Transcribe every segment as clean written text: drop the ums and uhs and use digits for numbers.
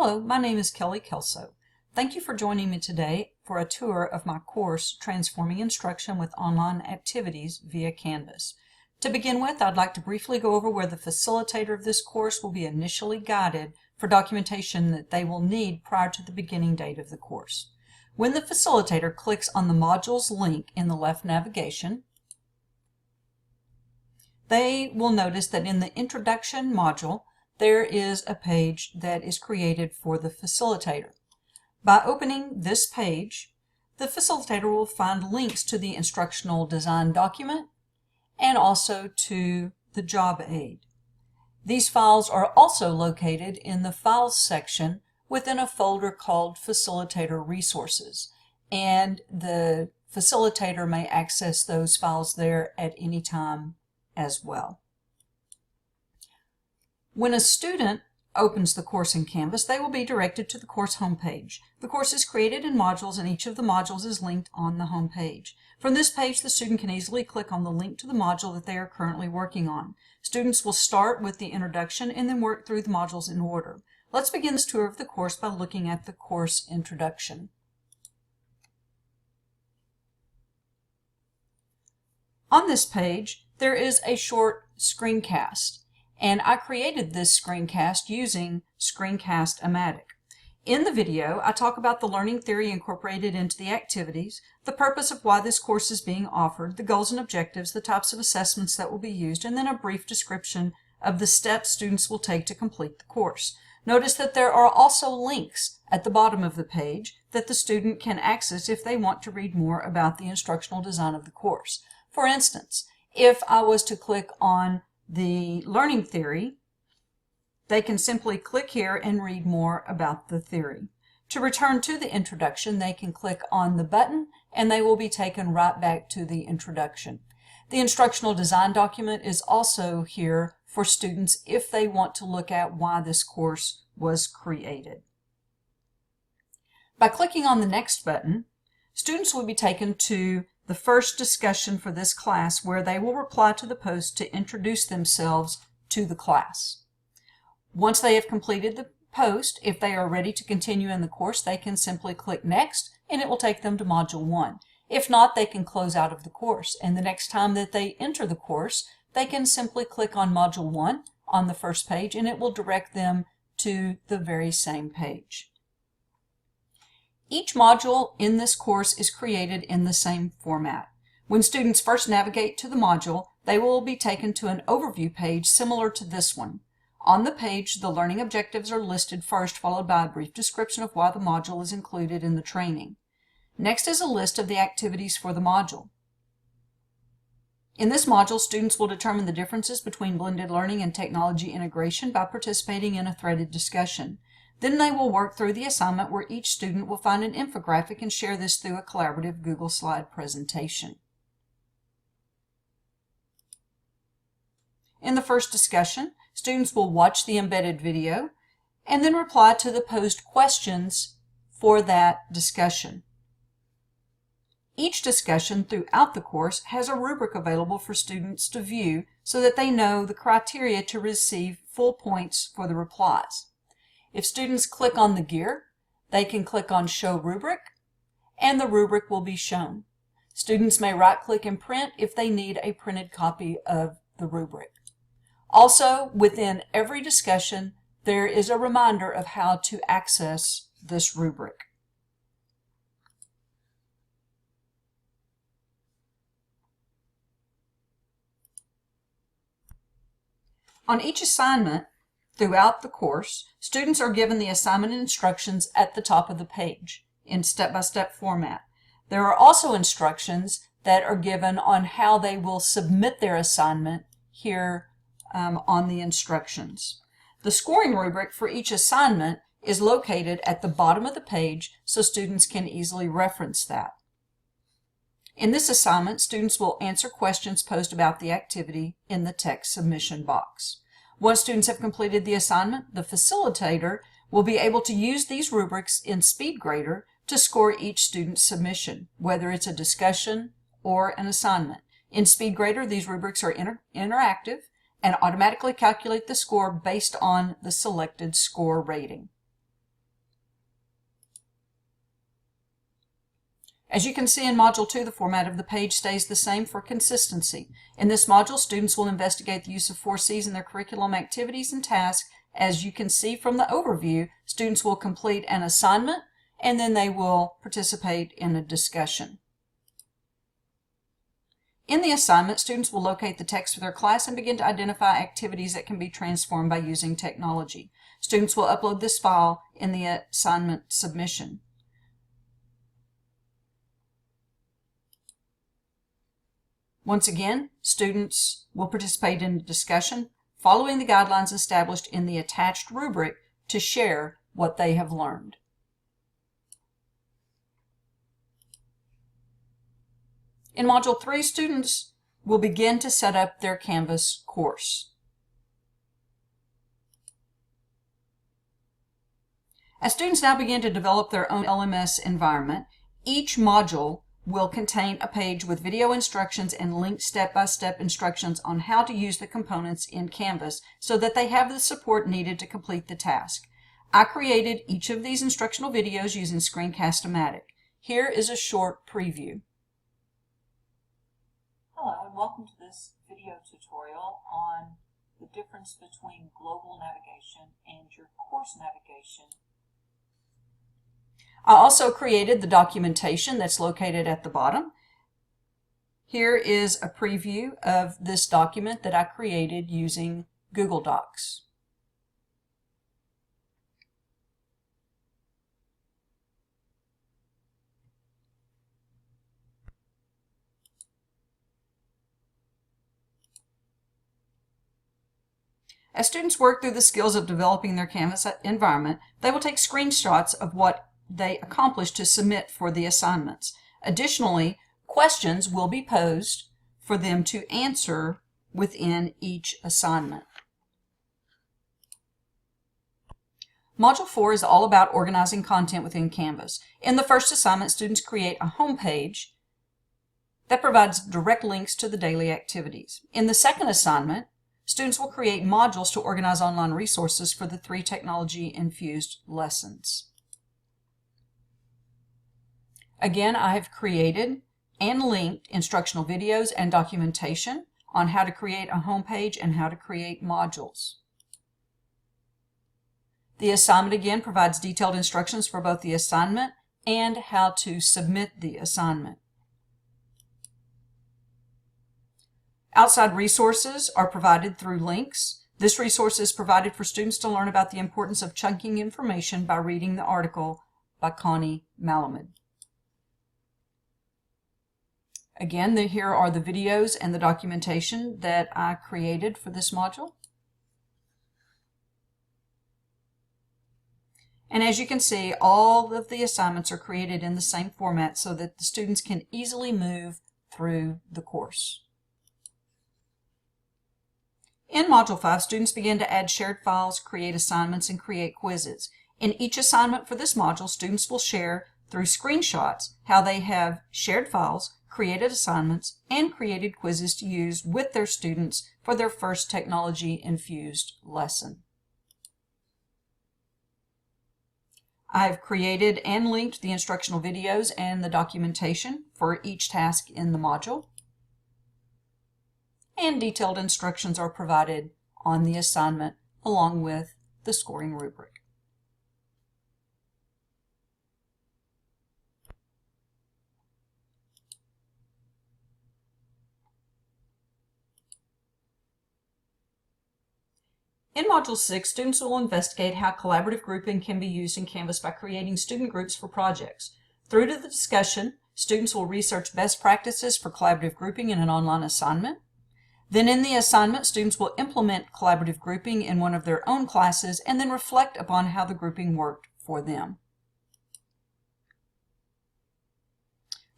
Hello, my name is Kelly Kelso. Thank you for joining me today for a tour of my course, Transforming Instruction with Online Activities via Canvas. To begin with, I'd like to briefly go over where the facilitator of this course will be initially guided for documentation that they will need prior to the beginning date of the course. When the facilitator clicks on the modules link in the left navigation, they will notice that in the Introduction module, there is a page that is created for the facilitator. By opening this page, the facilitator will find links to the instructional design document and also to the job aid. These files are also located in the Files section within a folder called Facilitator Resources, and the facilitator may access those files there at any time as well. When a student opens the course in Canvas, they will be directed to the course homepage. The course is created in modules, and each of the modules is linked on the home page. From this page, the student can easily click on the link to the module that they are currently working on. Students will start with the introduction and then work through the modules in order. Let's begin this tour of the course by looking at the course introduction. On this page, there is a short screencast, and I created this screencast using Screencast-O-Matic. In the video, I talk about the learning theory incorporated into the activities, the purpose of why this course is being offered, the goals and objectives, the types of assessments that will be used, and then a brief description of the steps students will take to complete the course. Notice that there are also links at the bottom of the page that the student can access if they want to read more about the instructional design of the course. For instance, if I was to click on the learning theory, they can simply click here and read more about the theory. To return to the introduction, they can click on the button and they will be taken right back to the introduction. The instructional design document is also here for students if they want to look at why this course was created. By clicking on the next button, students will be taken to the first discussion for this class, where they will reply to the post to introduce themselves to the class. Once they have completed the post, if they are ready to continue in the course, they can simply click Next, and it will take them to Module 1. If not, they can close out of the course, and the next time that they enter the course, they can simply click on Module 1 on the first page, and it will direct them to the very same page. Each module in this course is created in the same format. When students first navigate to the module, they will be taken to an overview page similar to this one. On the page, the learning objectives are listed first, followed by a brief description of why the module is included in the training. Next is a list of the activities for the module. In this module, students will determine the differences between blended learning and technology integration by participating in a threaded discussion. Then they will work through the assignment, where each student will find an infographic and share this through a collaborative Google slide presentation. In the first discussion, students will watch the embedded video and then reply to the posed questions for that discussion. Each discussion throughout the course has a rubric available for students to view so that they know the criteria to receive full points for the replies. If students click on the gear, they can click on Show Rubric, and the rubric will be shown. Students may right-click and print if they need a printed copy of the rubric. Also, within every discussion, there is a reminder of how to access this rubric. On each assignment throughout the course, students are given the assignment instructions at the top of the page in step-by-step format. There are also instructions that are given on how they will submit their assignment here on the instructions. The scoring rubric for each assignment is located at the bottom of the page, so students can easily reference that. In this assignment, students will answer questions posed about the activity in the text submission box. Once students have completed the assignment, the facilitator will be able to use these rubrics in SpeedGrader to score each student's submission, whether it's a discussion or an assignment. In SpeedGrader, these rubrics are interactive and automatically calculate the score based on the selected score rating. As you can see in Module 2, the format of the page stays the same for consistency. In this module, students will investigate the use of 4 C's in their curriculum activities and tasks. As you can see from the overview, students will complete an assignment and then they will participate in a discussion. In the assignment, students will locate the text for their class and begin to identify activities that can be transformed by using technology. Students will upload this file in the assignment submission. Once again, students will participate in a discussion following the guidelines established in the attached rubric to share what they have learned. In Module 3, students will begin to set up their Canvas course. As students now begin to develop their own LMS environment, each module will contain a page with video instructions and linked step-by-step instructions on how to use the components in Canvas so that they have the support needed to complete the task. I created each of these instructional videos using Screencast-O-Matic. Here is a short preview. Hello and welcome to this video tutorial on the difference between global navigation and your course navigation. I also created the documentation that's located at the bottom. Here is a preview of this document that I created using Google Docs. As students work through the skills of developing their Canvas environment, they will take screenshots of what they accomplished to submit for the assignments. Additionally, questions will be posed for them to answer within each assignment. Module 4 is all about organizing content within Canvas. In the first assignment, students create a home page that provides direct links to the daily activities. In the second assignment, students will create modules to organize online resources for the 3 technology-infused lessons. Again, I have created and linked instructional videos and documentation on how to create a home page and how to create modules. The assignment again provides detailed instructions for both the assignment and how to submit the assignment. Outside resources are provided through links. This resource is provided for students to learn about the importance of chunking information by reading the article by Connie Malamud. Again, here are the videos and the documentation that I created for this module. And as you can see, all of the assignments are created in the same format so that the students can easily move through the course. In Module 5, students begin to add shared files, create assignments, and create quizzes. In each assignment for this module, students will share through screenshots how they have shared files, created assignments, and created quizzes to use with their students for their first technology-infused lesson. I've created and linked the instructional videos and the documentation for each task in the module. And detailed instructions are provided on the assignment along with the scoring rubric. In Module 6, students will investigate how collaborative grouping can be used in Canvas by creating student groups for projects. Through to the discussion, students will research best practices for collaborative grouping in an online assignment. Then in the assignment, students will implement collaborative grouping in one of their own classes and then reflect upon how the grouping worked for them.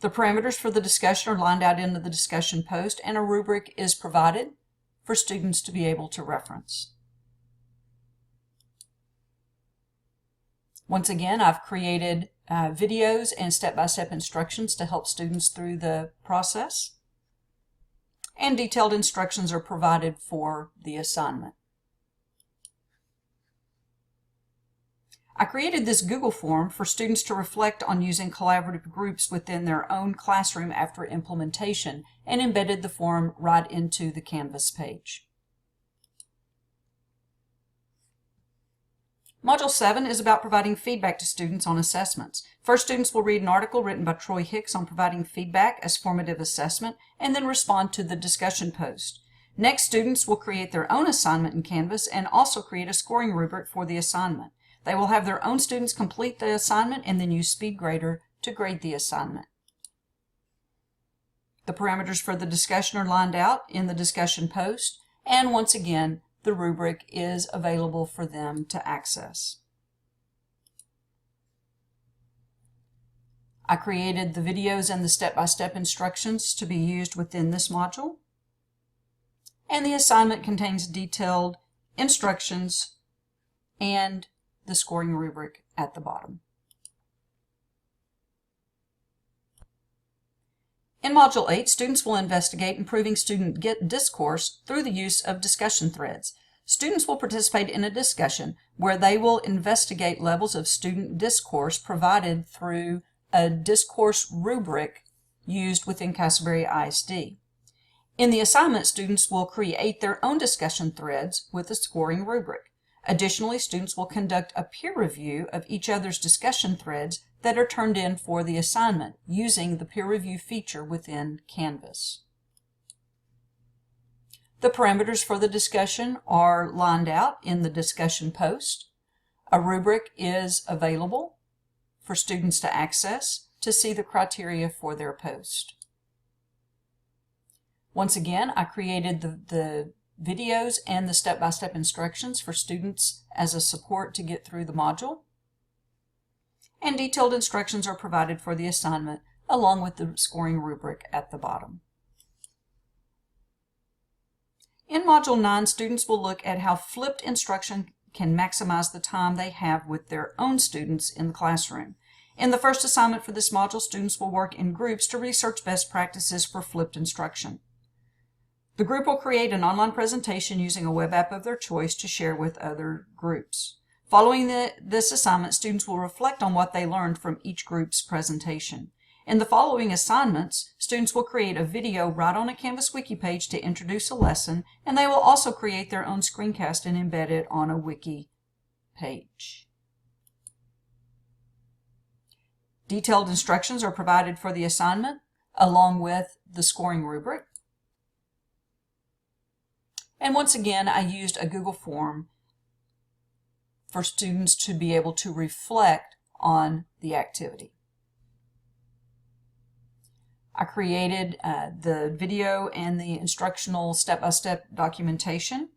The parameters for the discussion are lined out in the discussion post, and a rubric is provided for students to be able to reference. Once again, I've created videos and step-by-step instructions to help students through the process. And detailed instructions are provided for the assignment. I created this Google form for students to reflect on using collaborative groups within their own classroom after implementation, and embedded the form right into the Canvas page. Module 7 is about providing feedback to students on assessments. First, students will read an article written by Troy Hicks on providing feedback as formative assessment, and then respond to the discussion post. Next, students will create their own assignment in Canvas and also create a scoring rubric for the assignment. They will have their own students complete the assignment and then use SpeedGrader to grade the assignment. The parameters for the discussion are lined out in the discussion post, and once again, the rubric is available for them to access. I created the videos and the step-by-step instructions to be used within this module. And the assignment contains detailed instructions and the scoring rubric at the bottom. In Module 8, students will investigate improving student discourse through the use of discussion threads. Students will participate in a discussion where they will investigate levels of student discourse provided through a discourse rubric used within Castleberry ISD. In the assignment, students will create their own discussion threads with a scoring rubric. Additionally, students will conduct a peer review of each other's discussion threads that are turned in for the assignment using the peer review feature within Canvas. The parameters for the discussion are lined out in the discussion post. A rubric is available for students to access to see the criteria for their post. Once again, I created the videos and the step-by-step instructions for students as a support to get through the module. And detailed instructions are provided for the assignment along with the scoring rubric at the bottom. In Module 9, students will look at how flipped instruction can maximize the time they have with their own students in the classroom. In the first assignment for this module, students will work in groups to research best practices for flipped instruction. The group will create an online presentation using a web app of their choice to share with other groups. Following this assignment, students will reflect on what they learned from each group's presentation. In the following assignments, students will create a video right on a Canvas wiki page to introduce a lesson, and they will also create their own screencast and embed it on a wiki page. Detailed instructions are provided for the assignment along with the scoring rubric. And once again, I used a Google form for students to be able to reflect on the activity. I created the video and the instructional step-by-step documentation.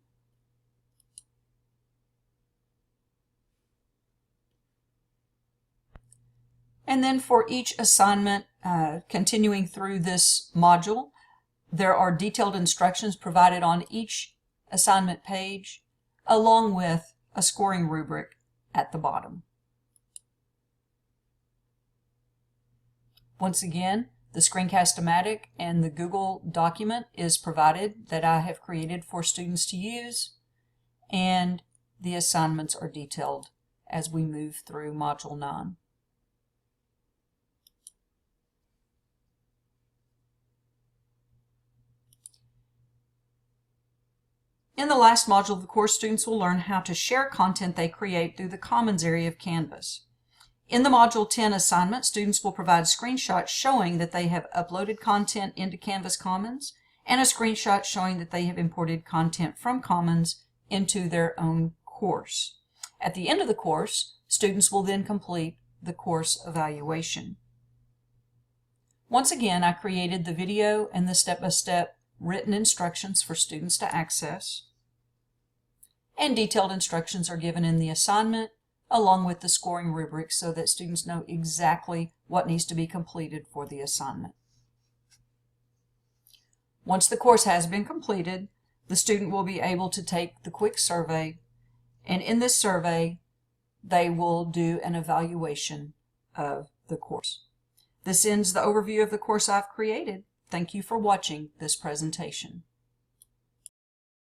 And then for each assignment, continuing through this module, there are detailed instructions provided on each assignment page, along with a scoring rubric at the bottom. Once again, the Screencast-O-Matic and the Google document is provided that I have created for students to use, and the assignments are detailed as we move through Module 9. In the last module of the course, students will learn how to share content they create through the Commons area of Canvas. In the Module 10 assignment, students will provide screenshots showing that they have uploaded content into Canvas Commons and a screenshot showing that they have imported content from Commons into their own course. At the end of the course, students will then complete the course evaluation. Once again, I created the video and the step-by-step written instructions for students to access, and detailed instructions are given in the assignment along with the scoring rubric so that students know exactly what needs to be completed for the assignment. Once the course has been completed, the student will be able to take the quick survey, and in this survey they will do an evaluation of the course. This ends the overview of the course I've created. Thank you for watching this presentation.